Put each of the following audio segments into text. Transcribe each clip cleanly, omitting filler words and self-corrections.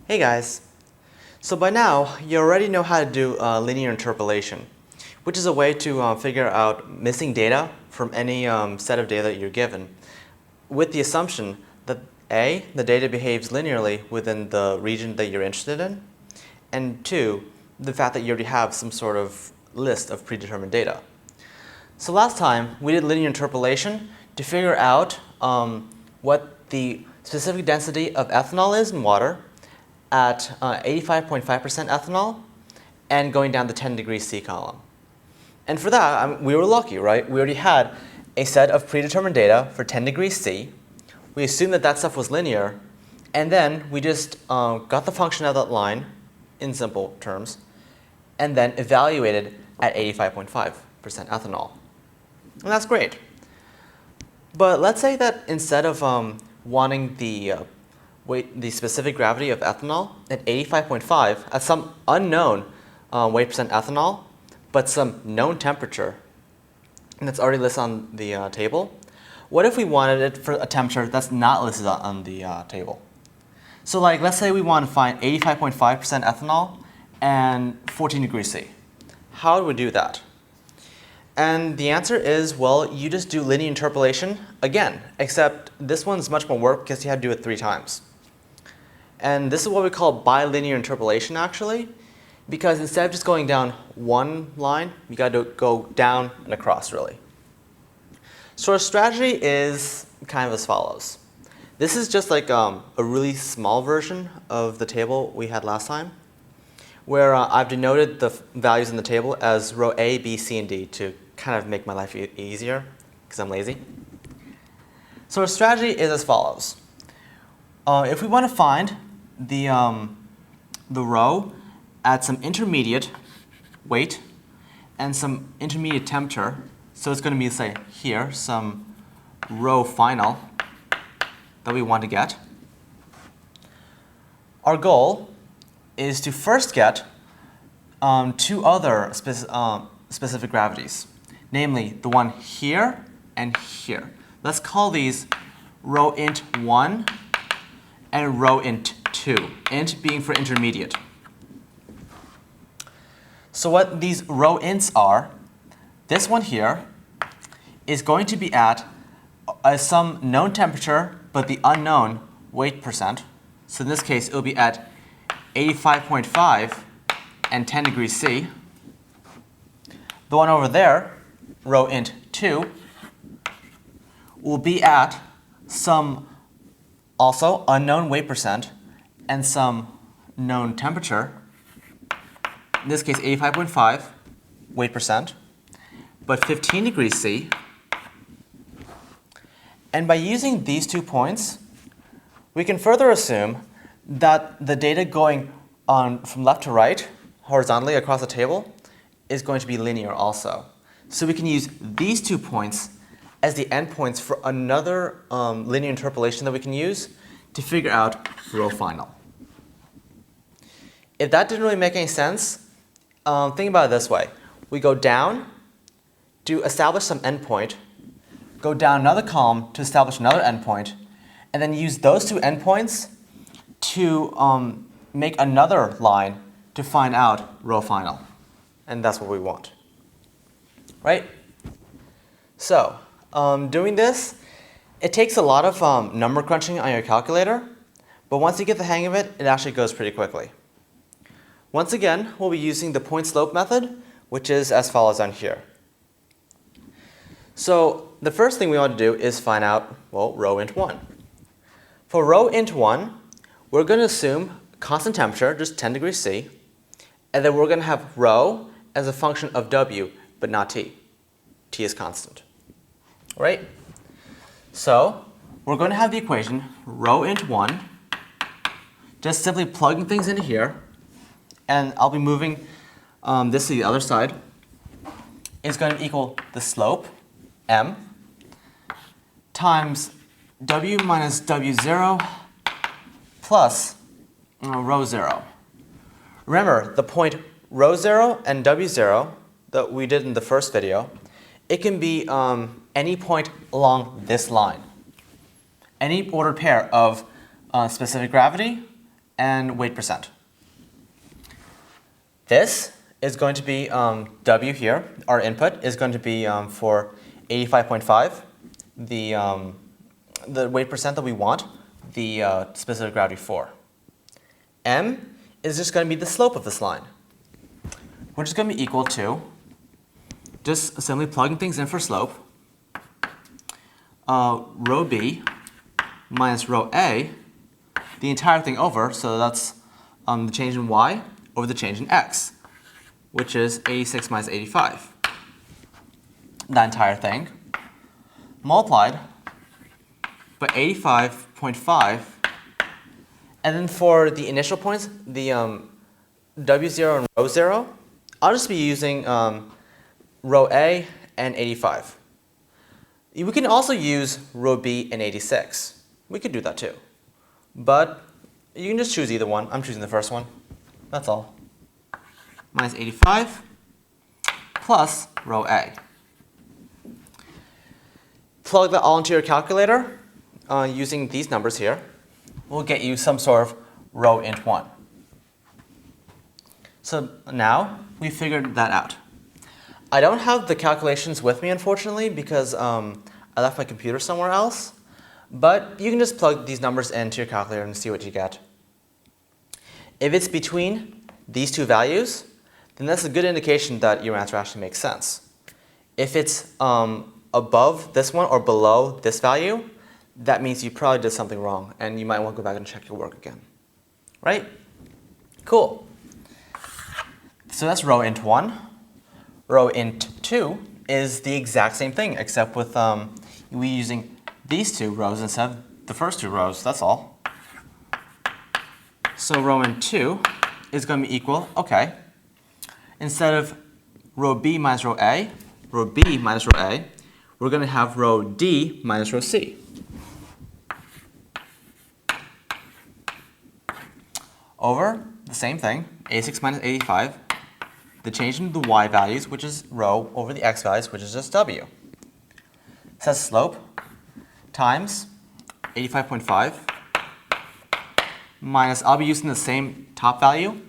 Hey guys! So by now, you already know how to do linear interpolation, which is a way to figure out missing data from any set of data that you're given, with the assumption that A, the data behaves linearly within the region that you're interested in, and 2, the fact that you already have some sort of list of predetermined data. So last time, we did linear interpolation to figure out what the specific density of ethanol is in water at 85.5% ethanol and going down the 10 degrees C column. And for that, we were lucky, right? We already had a set of predetermined data for 10 degrees C. We assumed that that stuff was linear, and then we just got the function of that line in simple terms, and then evaluated at 85.5% ethanol. And that's great. But let's say that instead of wanting the specific gravity of ethanol at 85.5 at some unknown weight percent ethanol, but some known temperature, and that's already listed on the table. What if we wanted it for a temperature that's not listed on the table? So let's say we want to find 85.5% ethanol and 14 degrees C. How do we do that? And the answer is, well, you just do linear interpolation again, except this one's much more work because you have to do it 3 times. And this is what we call bilinear interpolation, actually, because instead of just going down one line, you got to go down and across, really. So our strategy is kind of as follows. This is just like a really small version of the table we had last time, where I've denoted the values in the table as row A, B, C, and D to kind of make my life easier, because I'm lazy. So our strategy is as follows. If we want to find the row at some intermediate weight and some intermediate temperature, so it's going to be, say, here, some row final that we want to get. Our goal is to first get 2 other specific gravities, namely the one here and here. Let's call these row int 1 and row int 2, int being for intermediate. So what these row ints are, this one here is going to be at some known temperature, but the unknown weight percent. So in this case, it will be at 85.5 and 10 degrees C. The one over there, row int 2, will be at some also unknown weight percent and some known temperature. In this case, 85.5 weight percent, but 15 degrees C. And by using these 2 points, we can further assume that the data going on from left to right, horizontally across the table, is going to be linear also. So we can use these 2 points as the endpoints for another linear interpolation that we can use to figure out row final. If that didn't really make any sense, think about it this way. We go down to establish some endpoint, go down another column to establish another endpoint, and then use those 2 endpoints to make another line to find out row final. And that's what we want. Right? So, doing this, it takes a lot of number crunching on your calculator, but once you get the hang of it, it actually goes pretty quickly. Once again, we'll be using the point slope method, which is as follows on here. So the first thing we want to do is find out, well, row int 1. For row int 1, we're going to assume constant temperature, just 10 degrees C, and then we're going to have rho as a function of W, but not T. T is constant. Right? So we're going to have the equation row int 1, just simply plugging things into here, and I'll be moving this to the other side, is going to equal the slope, m, times W minus W0 plus rho 0. Remember, the point rho 0 and W0 that we did in the first video, it can be any point along this line. Any ordered pair of specific gravity and weight percent. This is going to be W here. Our input is going to be for 85.5, the weight percent that we want, the specific gravity for. M is just going to be the slope of this line, which is going to be equal to just simply plugging things in for slope. Rho B minus rho A, the entire thing over, so that's the change in y over the change in x, which is 86 minus 85. That entire thing multiplied by 85.5, and then for the initial points, the W0 and rho 0, I'll just be using rho A and 85. We can also use rho B and 86. We could do that too. But you can just choose either one. I'm choosing the first one. That's all. Minus 85 plus rho A. Plug that all into your calculator using these numbers here. Will get you some sort of rho int 1. So now we figured that out. I don't have the calculations with me, unfortunately, because I left my computer somewhere else. But you can just plug these numbers into your calculator and see what you get. If it's between these two values, then that's a good indication that your answer actually makes sense. If it's above this one or below this value, that means you probably did something wrong, and you might want to go back and check your work again. Right? Cool. So that's rho int 1. Rho int 2 is the exact same thing, except with we using these two rows instead of the first two rows. That's all. So rho int 2 is going to be equal, okay, instead of rho B minus rho A, rho B minus rho A, we're going to have rho D minus rho C. Over the same thing, 86 minus 85, the change in the y values, which is rho, over the x values, which is just w. It says slope times 85.5 minus, I'll be using the same top value.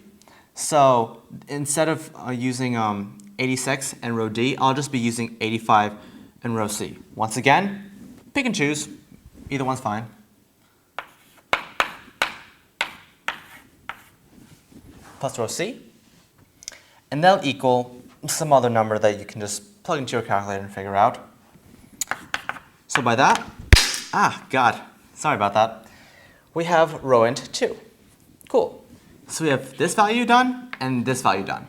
So instead of using 86 and rho D, I'll just be using 85 and rho C. Once again, pick and choose. Either one's fine. Plus rho C. And that'll equal some other number that you can just plug into your calculator and figure out. So by that, sorry about that. We have rho int 2. Cool. So we have this value done and this value done.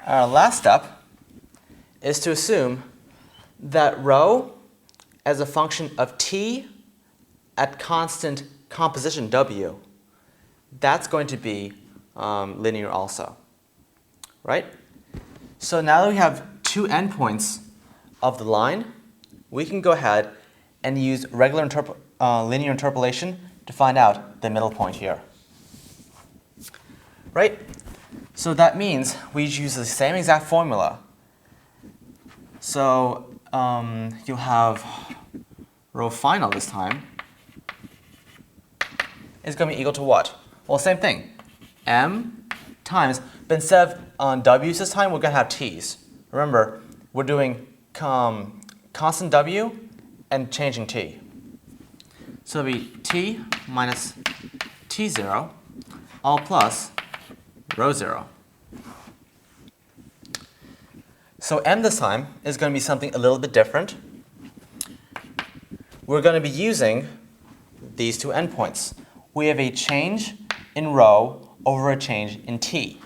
Our last step is to assume that rho as a function of t at constant composition w, that's going to be linear also, right? So now that we have two endpoints of the line, we can go ahead and use regular linear interpolation to find out the middle point here, right? So that means we use the same exact formula. So you'll have rho final this time is going to be equal to what? Well, same thing. M times, but instead of w's this time, we're going to have t's. Remember, we're doing constant w and changing t. So it'll be t minus t0 all plus rho 0. So m this time is going to be something a little bit different. We're going to be using these two endpoints. We have a change in rho over a change in t,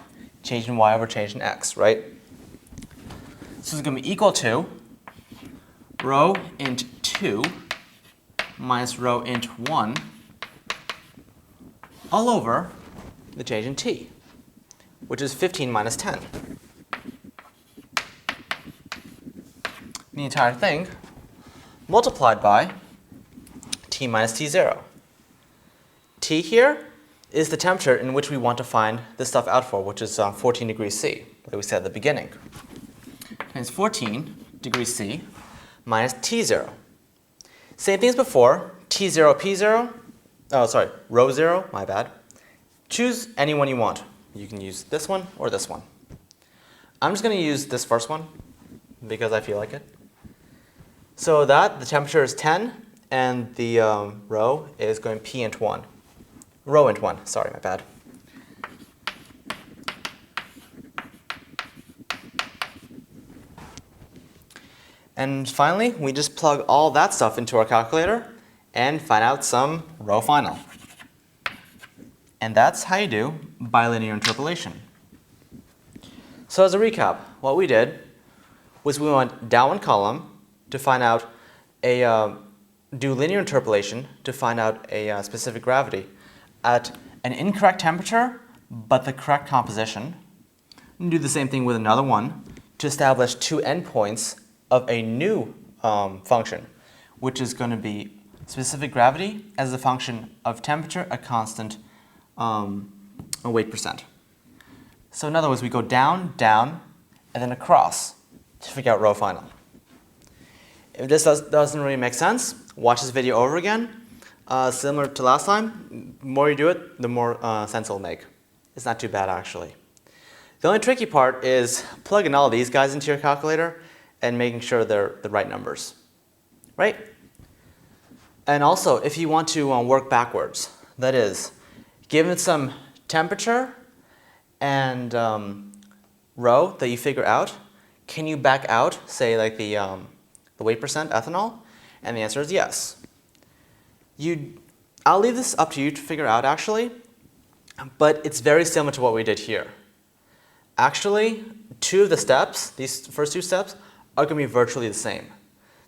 change in y over change in x, right? So it's going to be equal to rho int 2 minus rho int 1 all over the change in t, which is 15 minus 10. The entire thing multiplied by t minus t0. T here is the temperature in which we want to find this stuff out for, which is 14 degrees C, like we said at the beginning. Times 14 degrees C minus T0. Same thing as before, T0, P0, oh sorry, row 0, my bad. Choose any one you want. You can use this one or this one. I'm just going to use this first one because I feel like it. So that the temperature is 10 and the row is going p int 1. Row int 1, sorry, my bad. And finally, we just plug all that stuff into our calculator and find out some row final. And that's how you do bilinear interpolation. So as a recap, what we did was we went down one column to find out do linear interpolation to find out a specific gravity at an incorrect temperature, but the correct composition. And do the same thing with another one to establish two endpoints of a new function, which is going to be specific gravity as a function of temperature, a constant, a weight percent. So in other words, we go down, down, and then across to figure out row final. If this doesn't really make sense, watch this video over again. Similar to last time, the more you do it, the more sense it'll make. It's not too bad, actually. The only tricky part is plugging all these guys into your calculator and making sure they're the right numbers, right? And also, if you want to work backwards, that is, given some temperature and row that you figure out, can you back out, say, like the weight percent ethanol? And the answer is yes. I'll leave this up to you to figure out, actually, but it's very similar to what we did here. Actually, two of the steps, these first two steps, are going to be virtually the same.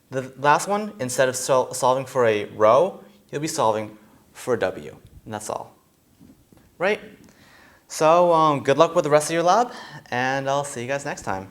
The last one, instead of solving for a row, you'll be solving for a W, and that's all. Right? So good luck with the rest of your lab, and I'll see you guys next time.